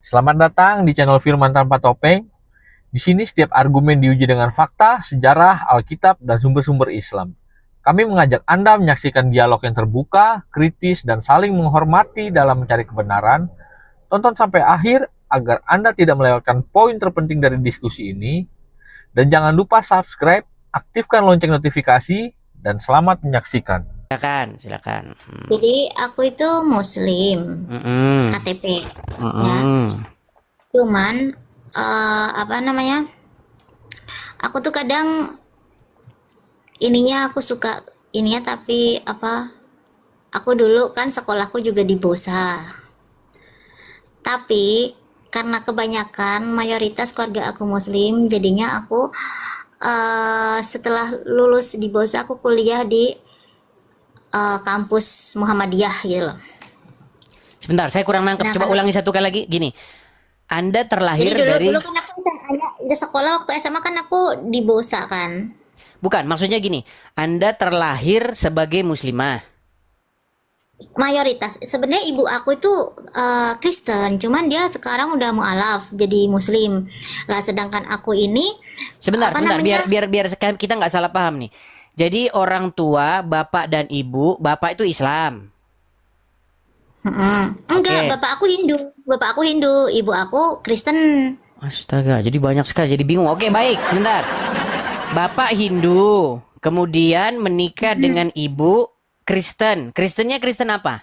Selamat datang di channel Firman Tanpa Topeng. Di sini setiap argumen diuji dengan fakta, sejarah, Alkitab, dan sumber-sumber Islam. Kami mengajak Anda menyaksikan dialog yang terbuka, kritis, dan saling menghormati dalam mencari kebenaran. Tonton sampai akhir agar Anda tidak melewatkan poin terpenting dari diskusi ini. Dan jangan lupa subscribe, aktifkan lonceng notifikasi, dan selamat menyaksikan. Silakan. Jadi aku itu Muslim, KTP, ya. Cuman apa namanya? Aku tuh kadang aku suka tapi apa? Aku dulu kan sekolahku juga di Bosa. Tapi karena kebanyakan mayoritas keluarga aku Muslim, jadinya aku setelah lulus di Bosa aku kuliah di kampus Muhammadiyah gitu loh. Sebentar, saya kurang nangkep. Coba ulangi satu kali lagi. Gini, Anda terlahir Jadi dari... dulu kan aku di sekolah waktu SMA kan aku di Bosa kan. Bukan, maksudnya gini. Anda terlahir sebagai muslimah. Mayoritas. Sebenarnya ibu aku itu Kristen, cuman dia sekarang udah mualaf jadi Muslim. Lah sedangkan aku ini Sebentar. Biar kita nggak salah paham nih. Jadi orang tua, bapak dan ibu, bapak itu Islam. Enggak, Oke. bapak aku Hindu, ibu aku Kristen. Astaga, jadi banyak sekali, jadi bingung. Oke, baik, sebentar. Bapak Hindu, kemudian menikah dengan ibu Kristen. Kristennya Kristen apa?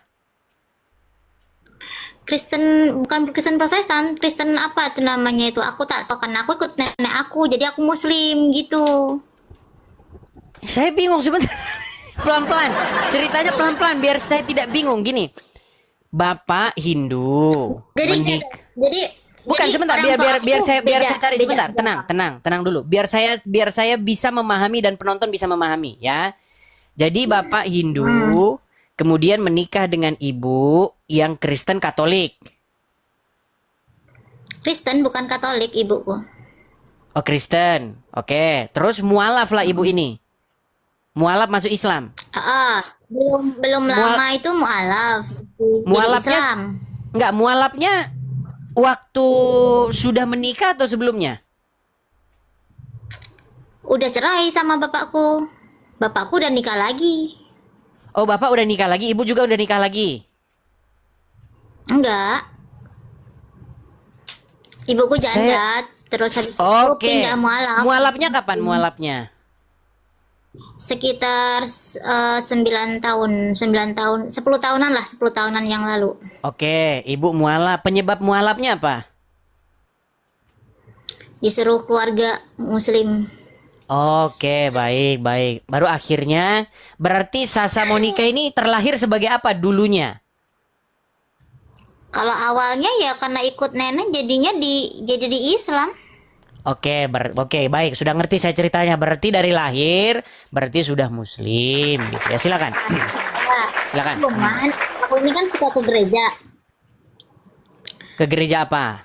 Kristen, bukan Kristen Protestan, Kristen apa tuh namanya itu? Aku tak tahu karena aku ikut nenek aku, jadi aku Muslim gitu. Saya bingung sebentar. Pelan-pelan. Ceritanya pelan-pelan biar saya tidak bingung. Gini. Bapak Hindu. Jadi Bukan, sebentar, biar saya cari sebentar. Tenang dulu. Biar saya bisa memahami dan penonton bisa memahami ya. Jadi Bapak Hindu kemudian menikah dengan ibu yang Kristen Katolik. Kristen bukan Katolik ibuku. Oh, Kristen. Oke. Terus mualaf lah ibu ini. Mualaf masuk Islam. Belum lama itu mualaf. Mualafnya Islam. Enggak, mualafnya waktu sudah menikah atau sebelumnya? Udah cerai sama bapakku. Bapakku udah nikah lagi. Oh, bapak udah nikah lagi, ibu juga udah nikah lagi. Enggak. Ibuku janda, terus habis itu pindah mualaf. Mualafnya kapan mualafnya? Sekitar 9 tahun, 10 tahunan lah, 10 tahunan yang lalu. Oke, ibu mualaf. Penyebab mualafnya apa? Disuruh keluarga Muslim. Oke, baik. Baru akhirnya, berarti Sasa Monica ini terlahir sebagai apa dulunya? Kalau awalnya ya karena ikut nenek jadinya jadi di Islam. Oke, baik. Sudah ngerti saya ceritanya. Berarti dari lahir, berarti sudah Muslim gitu ya. Silakan. Silakan. Cuman aku ini kan suka ke gereja. Ke gereja apa?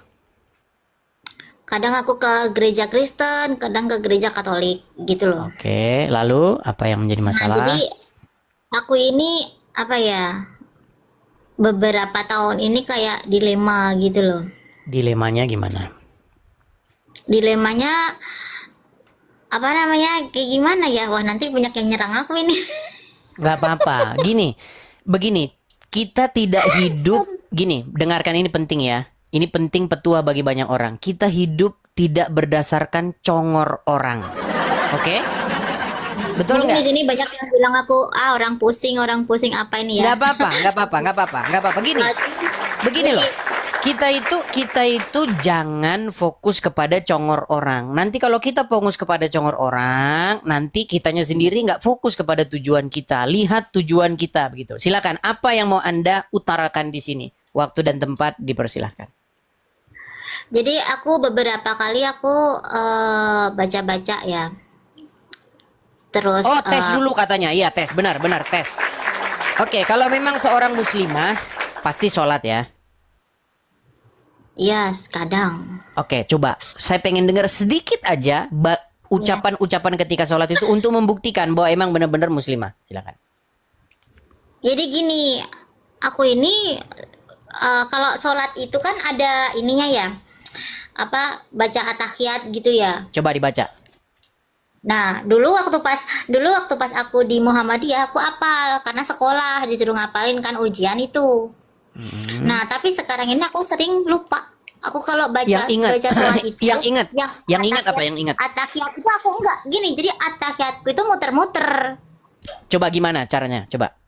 Kadang aku ke gereja Kristen, kadang ke gereja Katolik gitu loh. Oke, lalu apa yang menjadi masalah? Nah, jadi aku ini apa ya? Beberapa tahun ini kayak dilema gitu loh. Dilemanya gimana? Dilemanya apa namanya? Kayak gimana ya? Wah, nanti banyak yang nyerang aku ini. Gak apa-apa. Begini, kita tidak hidup. Gini, dengarkan ini penting ya. Ini penting petua bagi banyak orang. Kita hidup tidak berdasarkan congor orang. Oke? Betul nggak? Di sini banyak yang bilang aku orang pusing apa ini ya? Nggak apa-apa. Begini loh. Kita itu jangan fokus kepada congor orang. Nanti kalau kita fokus kepada congor orang, nanti kitanya sendiri nggak fokus kepada tujuan kita. Lihat tujuan kita begitu. Silakan. Apa yang mau Anda utarakan di sini? Waktu dan tempat dipersilahkan. Jadi aku beberapa kali aku baca-baca ya. Terus tes dulu katanya. Iya, tes. Benar, tes. Oke, kalau memang seorang muslimah pasti sholat ya. Iya, kadang. Oke, coba. Saya pengen dengar sedikit aja ucapan-ucapan ketika sholat itu untuk membuktikan bahwa emang benar-benar muslimah. Silakan. Jadi gini, aku ini kalau sholat itu kan ada ininya ya, apa, baca at-tahiyat gitu ya. Coba dibaca. Nah, dulu waktu pas aku di Muhammadiyah, aku apal karena sekolah disuruh ngapalin kan ujian itu. Nah, tapi sekarang ini aku sering lupa. Aku kalau Yang ingat. baca sholat itu, Yang ingat. Yang ingat apa at-tahiyat- yang ingat? At-tahiyat itu aku enggak gini. Jadi at-tahiyatku itu muter-muter. Coba gimana caranya? Coba.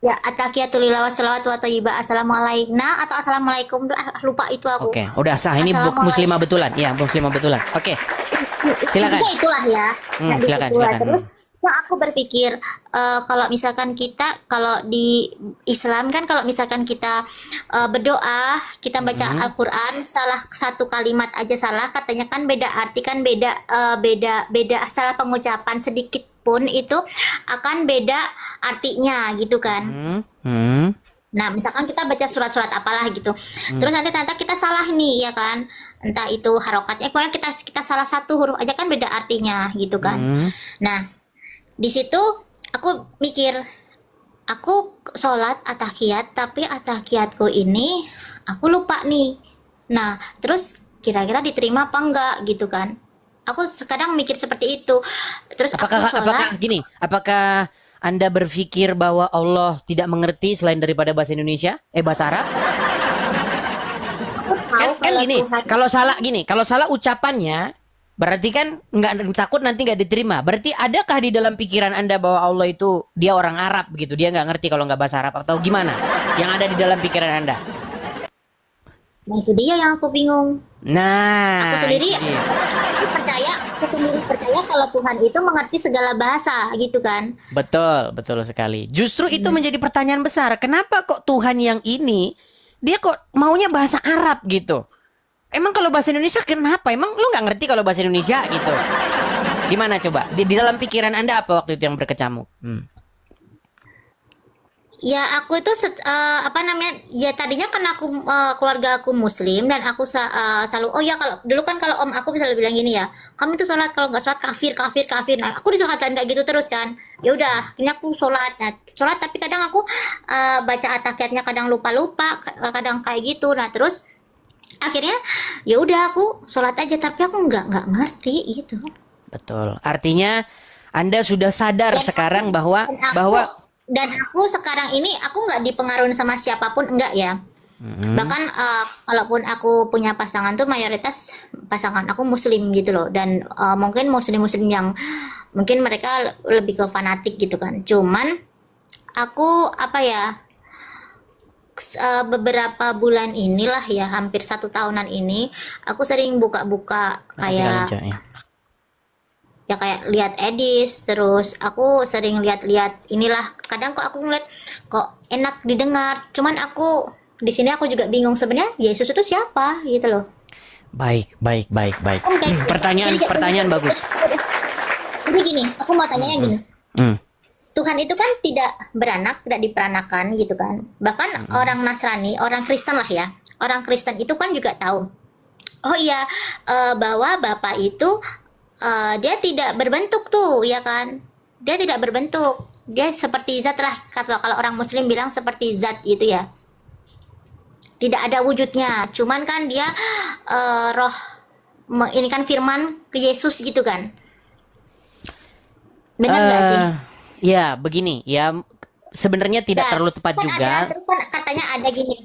Ya, at-tahiyatul lillah wa sholawatu wa thayyibah, assalamualaikum atau assalamualaikum, lupa itu aku. Oke, udah sah. Ini muslimah betulan. Iya, muslimah betulan. Oke. Silakan. Intinya itulah ya. Nah, Silakan, disitulah. silakan. Terus ya aku berpikir, kalau misalkan kita, kalau di Islam kan, kalau misalkan kita berdoa, kita baca Al-Quran, salah satu kalimat aja salah, katanya kan beda arti, kan beda salah pengucapan sedikit pun itu akan beda artinya gitu kan. Nah, misalkan kita baca surat-surat apalah gitu. Terus nanti ternyata kita salah nih ya kan. Entah itu harokatnya, pokoknya kita salah satu huruf aja kan beda artinya gitu kan. Nah, di situ aku mikir, aku sholat at-tahiyat tapi at-tahiyatku ini aku lupa nih. Nah, terus kira-kira diterima apa enggak gitu kan. Aku sekarang mikir seperti itu. Terus Apakah aku sholat, apakah Anda berpikir bahwa Allah tidak mengerti selain daripada bahasa Indonesia? Bahasa Arab? aku tahu Kan kalau gini, Tuhan kalau salah ucapannya, berarti kan nggak, takut nanti nggak diterima. Berarti adakah di dalam pikiran Anda bahwa Allah itu dia orang Arab begitu, dia nggak ngerti kalau nggak bahasa Arab, atau gimana? Yang ada di dalam pikiran Anda? Nah, itu dia yang aku bingung. Nah, Aku sendiri itu dia. aku sendiri percaya kalau Tuhan itu mengerti segala bahasa gitu kan. Betul, betul sekali. Justru itu menjadi pertanyaan besar. Kenapa kok Tuhan yang ini dia kok maunya bahasa Arab gitu? Emang kalau bahasa Indonesia kenapa? Emang lu nggak ngerti kalau bahasa Indonesia gitu? Gimana coba? Di dalam pikiran Anda apa waktu itu yang berkecamuk? Ya, aku itu apa namanya? Ya tadinya kan aku, keluarga aku Muslim, dan aku selalu, oh ya, kalau dulu kan kalau om aku bisa bilang gini ya, kamu itu sholat, kalau nggak sholat kafir kafir kafir. Nah, aku disukakan kayak gitu terus kan. Ya udah, ini aku sholat. Nah, sholat tapi kadang aku baca at-tahiyatnya kadang lupa-lupa, kadang kayak gitu. Nah, terus akhirnya ya udah aku sholat aja, tapi aku nggak ngerti gitu. Betul. Artinya Anda sudah sadar Dan sekarang bahwa dan aku sekarang ini aku nggak dipengaruhi sama siapapun, enggak ya. Bahkan kalaupun aku punya pasangan tuh mayoritas pasangan aku Muslim gitu loh, dan mungkin Muslim-Muslim yang mungkin mereka lebih ke fanatik gitu kan. Cuman aku apa ya, beberapa bulan inilah ya, hampir 1 tahunan ini aku sering buka-buka kayak ya kayak lihat edis, terus aku sering lihat-lihat inilah, kadang kok aku ngeliat kok enak didengar, cuman aku di sini aku juga bingung sebenarnya Yesus itu siapa gitu loh. Baik. Pertanyaan bagus. Jadi gini, aku mau tanyanya gini, Tuhan itu kan tidak beranak, tidak diperanakan gitu kan. Bahkan orang Nasrani, orang Kristen lah ya, orang Kristen itu kan juga tahu, oh iya, bahwa Bapa itu dia tidak berbentuk tuh ya kan, dia tidak berbentuk, dia seperti zat lah, kalau orang Muslim bilang seperti zat gitu ya, tidak ada wujudnya, cuman kan dia roh, ini kan firman ke Yesus gitu kan, benar nggak sih? Ya begini ya, sebenarnya tidak terlalu tepat kan juga. terus kan katanya ada gini,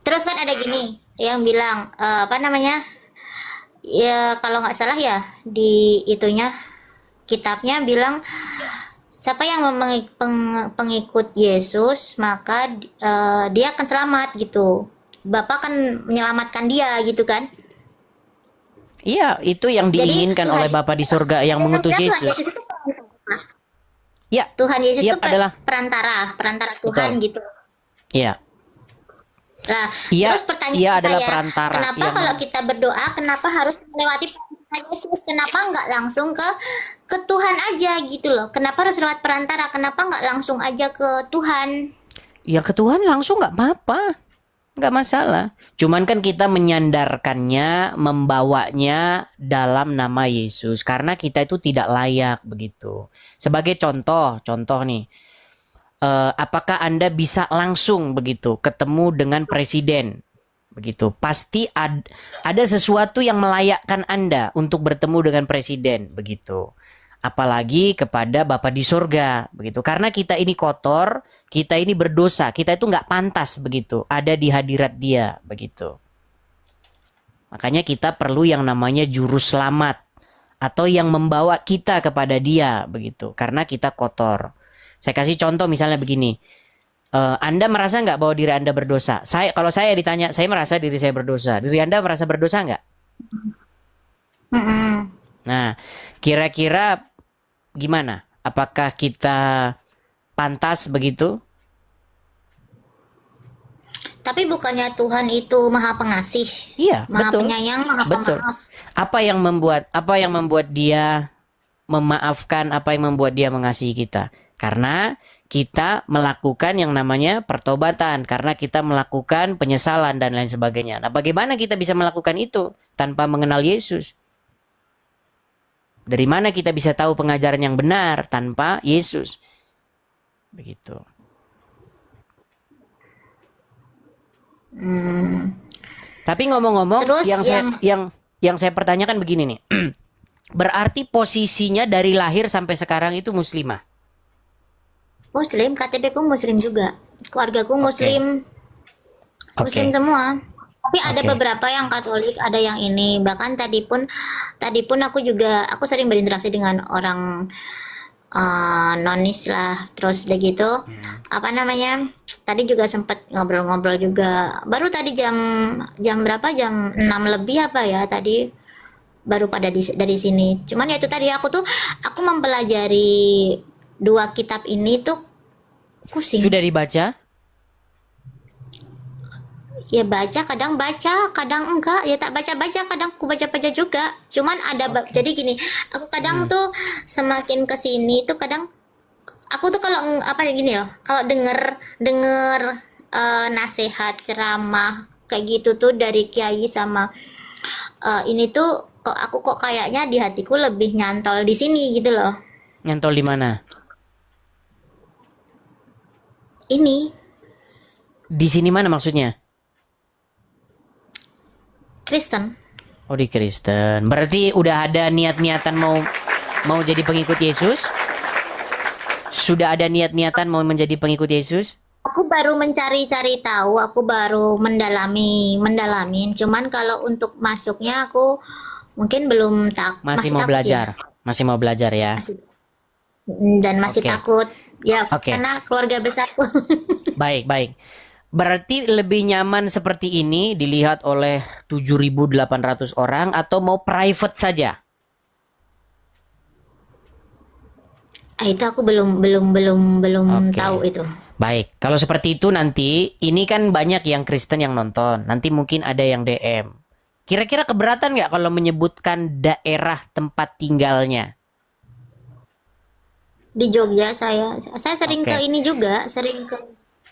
terus kan ada gini yang bilang apa namanya, ya kalau nggak salah ya di itunya, kitabnya bilang siapa yang pengikut Yesus maka dia akan selamat gitu, Bapa akan menyelamatkan dia gitu kan. Iya, itu yang diinginkan oleh Bapa di surga yang mengutus Yesus. Tuhan Yesus itu perantara. Ya, Tuhan Yesus Yap, itu adalah perantara Tuhan Betul. gitu. Iya. Nah, Ia terus pertanyaan ia saya, adalah perantara kenapa yang kalau kita berdoa, kenapa harus melewati perantara Yesus? Kenapa nggak langsung ke Tuhan aja gitu loh? Kenapa harus lewat perantara? Kenapa nggak langsung aja ke Tuhan? ya ke Tuhan langsung nggak apa-apa, nggak masalah. Cuman kan kita menyandarkannya, membawanya dalam nama Yesus karena kita itu tidak layak begitu. Sebagai contoh nih, apakah Anda bisa langsung begitu ketemu dengan presiden? Begitu. Pasti ada sesuatu yang melayakkan Anda untuk bertemu dengan presiden, begitu. Apalagi kepada Bapa di sorga, begitu. Karena kita ini kotor, kita ini berdosa, kita itu nggak pantas begitu, ada di hadirat Dia, begitu. Makanya kita perlu yang namanya juru selamat atau yang membawa kita kepada Dia, begitu. Karena kita kotor. Saya kasih contoh misalnya begini. Anda merasa nggak bahwa diri Anda berdosa? Kalau saya ditanya, saya merasa diri saya berdosa. Diri Anda merasa berdosa nggak? Mm-mm. Nah, kira-kira gimana? Apakah kita pantas begitu? Tapi bukannya Tuhan itu Maha Pengasih, Iya, Maha betul. Penyayang, Maha Betul. Pemaaf. Apa yang membuat Dia memaafkan, apa yang membuat Dia mengasihi kita? Karena kita melakukan yang namanya pertobatan, karena kita melakukan penyesalan dan lain sebagainya. Nah, bagaimana kita bisa melakukan itu tanpa mengenal Yesus? Dari mana kita bisa tahu pengajaran yang benar tanpa Yesus? Begitu. Hmm. Tapi ngomong-ngomong, Terus yang saya pertanyakan begini nih. Berarti posisinya dari lahir sampai sekarang itu muslimah. Muslim, KTP ku Muslim juga, keluargaku Muslim, Muslim Oke. semua. Tapi ada Oke. beberapa yang Katolik, ada yang ini. Bahkan tadi pun aku sering berinteraksi dengan orang nonis lah. Terus udah gitu, apa namanya? Tadi juga sempat ngobrol-ngobrol juga. Baru tadi jam berapa? Jam 6 lebih apa ya tadi? Baru pada dari sini. Cuman ya itu tadi aku mempelajari dua kitab ini tuh pusing. Sudah dibaca? Ya baca, kadang enggak, ya tak baca-baca, kadang ku baca-baca juga. Cuman jadi gini, aku kadang tuh semakin kesini tuh kadang aku tuh kalau apa gini loh, kalau denger nasihat ceramah kayak gitu tuh dari kiai sama ini tuh aku kok kayaknya di hatiku lebih nyantol di sini gitu loh. Nyantol di mana? Ini Di sini mana maksudnya? Kristen. Oh, di Kristen. Berarti udah ada niat-niatan mau jadi pengikut Yesus? Sudah ada niat-niatan mau menjadi pengikut Yesus? Aku baru mencari-cari tahu, aku baru mendalamin. Cuman kalau untuk masuknya aku mungkin belum Masih mau takut belajar. ya. Masih mau belajar ya. Dan masih Oke. takut ya Oke. karena keluarga besarku. Baik. Berarti lebih nyaman seperti ini dilihat oleh 7.800 orang atau mau private saja? Itu aku belum Oke. tahu itu. Baik, kalau seperti itu nanti, ini kan banyak yang Kristen yang nonton. Nanti mungkin ada yang DM. Kira-kira keberatan nggak kalau menyebutkan daerah tempat tinggalnya? Di Jogja saya sering Oke. ke ini juga, sering ke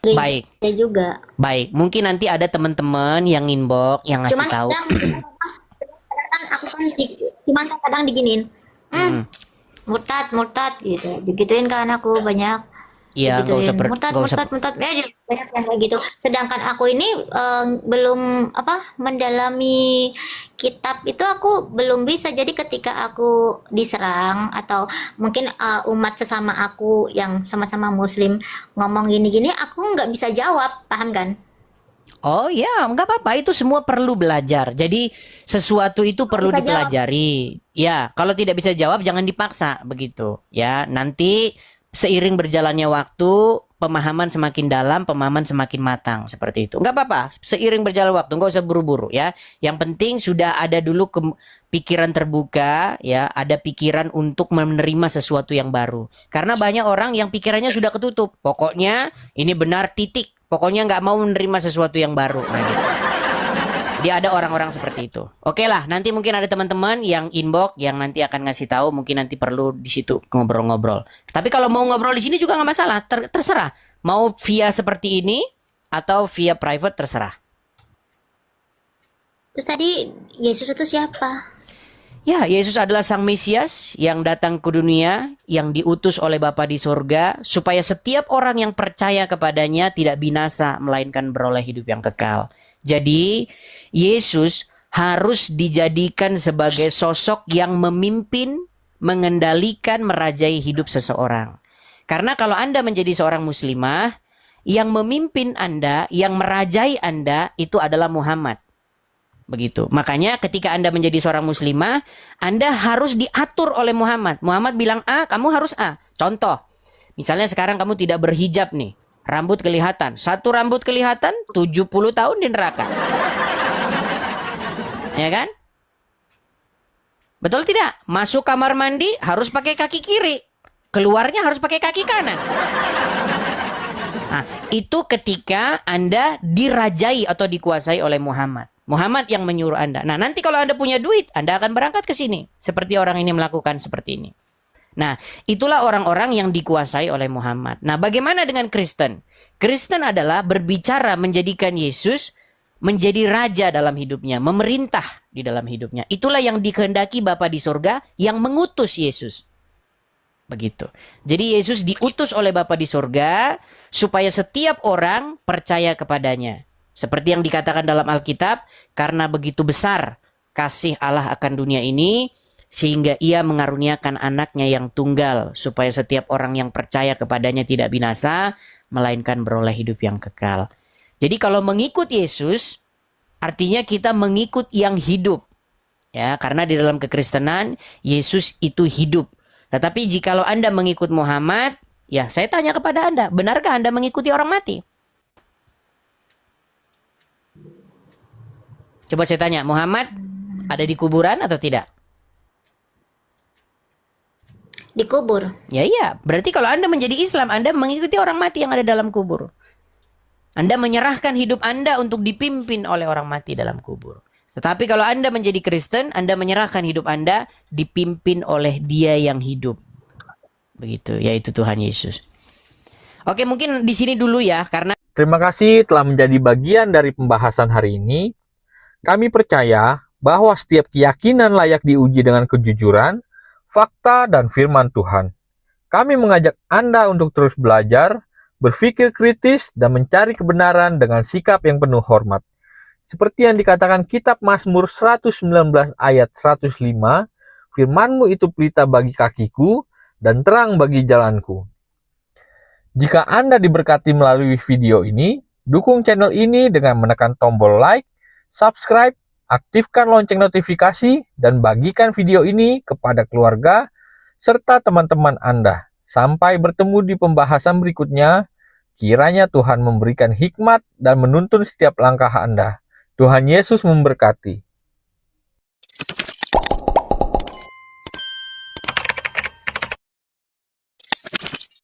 gereja Baik. juga. Baik, mungkin nanti ada teman-teman yang inbox, yang ngasih Cuman tahu. kadang aku kan cuman kadang diginin. Murtad gitu. Digituin kan aku banyak. Iya, nggak usah Murtad ya banyak yang kayak gitu. Sedangkan aku ini belum mendalami kitab itu, aku belum bisa. Jadi ketika aku diserang atau mungkin umat sesama aku yang sama-sama Muslim ngomong gini-gini, aku nggak bisa jawab, paham kan? Oh ya, nggak apa-apa. Itu semua perlu belajar. Jadi sesuatu itu perlu Bisa jawab. dipelajari. Ya, kalau tidak bisa jawab jangan dipaksa begitu. Ya, nanti seiring berjalannya waktu, pemahaman semakin dalam, pemahaman semakin matang seperti itu. Nggak apa-apa. Seiring berjalan waktu, nggak usah buru-buru ya. Yang penting sudah ada dulu pikiran terbuka, ya, ada pikiran untuk menerima sesuatu yang baru. Karena banyak orang yang pikirannya sudah ketutup. Pokoknya ini benar titik. Pokoknya nggak mau menerima sesuatu yang baru. Nah, gitu. Jadi ada orang-orang seperti itu. Oke lah, nanti mungkin ada teman-teman yang inbox yang nanti akan ngasih tahu. Mungkin nanti perlu di situ ngobrol-ngobrol. Tapi kalau mau ngobrol di sini juga nggak masalah. Terserah. Mau via seperti ini atau via private terserah. Terus tadi Yesus itu siapa? Ya, Yesus adalah Sang Mesias yang datang ke dunia, yang diutus oleh Bapa di surga, supaya setiap orang yang percaya kepadanya tidak binasa, melainkan beroleh hidup yang kekal. Jadi, Yesus harus dijadikan sebagai sosok yang memimpin, mengendalikan, merajai hidup seseorang. Karena kalau Anda menjadi seorang muslimah, yang memimpin Anda, yang merajai Anda, itu adalah Muhammad. Begitu. Makanya ketika Anda menjadi seorang muslimah, Anda harus diatur oleh Muhammad. Muhammad bilang A, kamu harus A. Contoh, misalnya sekarang kamu tidak berhijab nih. Rambut kelihatan. Satu rambut kelihatan, 70 tahun di neraka. Ya kan? Betul tidak? Masuk kamar mandi harus pakai kaki kiri. Keluarnya harus pakai kaki kanan. Nah, itu ketika Anda dirajai atau dikuasai oleh Muhammad. Muhammad yang menyuruh Anda. Nah, nanti kalau Anda punya duit, Anda akan berangkat ke sini. Seperti orang ini melakukan seperti ini. Nah, itulah orang-orang yang dikuasai oleh Muhammad. Nah, bagaimana dengan Kristen? Kristen adalah berbicara menjadikan Yesus menjadi raja dalam hidupnya, memerintah di dalam hidupnya. Itulah yang dikehendaki Bapa di surga yang mengutus Yesus. Begitu. Jadi Yesus diutus oleh Bapa di surga supaya setiap orang percaya kepadanya. Seperti yang dikatakan dalam Alkitab, karena begitu besar kasih Allah akan dunia ini, sehingga ia mengaruniakan anaknya yang tunggal, supaya setiap orang yang percaya kepadanya tidak binasa, melainkan beroleh hidup yang kekal. Jadi kalau mengikut Yesus, artinya kita mengikut yang hidup. Ya, karena di dalam kekristenan, Yesus itu hidup. Tetapi jikalau Anda mengikut Muhammad, ya saya tanya kepada Anda, benarkah Anda mengikuti orang mati? Coba saya tanya, Muhammad ada di kuburan atau tidak? Dikubur. Ya iya, berarti kalau Anda menjadi Islam, Anda mengikuti orang mati yang ada dalam kubur. Anda menyerahkan hidup Anda untuk dipimpin oleh orang mati dalam kubur. Tetapi kalau Anda menjadi Kristen, Anda menyerahkan hidup Anda dipimpin oleh Dia yang hidup. Begitu, yaitu Tuhan Yesus. Oke, mungkin di sini dulu ya, karena Terima kasih telah menjadi bagian dari pembahasan hari ini. Kami percaya bahwa setiap keyakinan layak diuji dengan kejujuran, fakta, dan firman Tuhan. Kami mengajak Anda untuk terus belajar, berpikir kritis, dan mencari kebenaran dengan sikap yang penuh hormat. Seperti yang dikatakan kitab Mazmur 119 ayat 105, firman-Mu itu pelita bagi kakiku dan terang bagi jalanku. Jika Anda diberkati melalui video ini, dukung channel ini dengan menekan tombol like, subscribe, aktifkan lonceng notifikasi, dan bagikan video ini kepada keluarga serta teman-teman Anda. Sampai bertemu di pembahasan berikutnya, kiranya Tuhan memberikan hikmat dan menuntun setiap langkah Anda. Tuhan Yesus memberkati.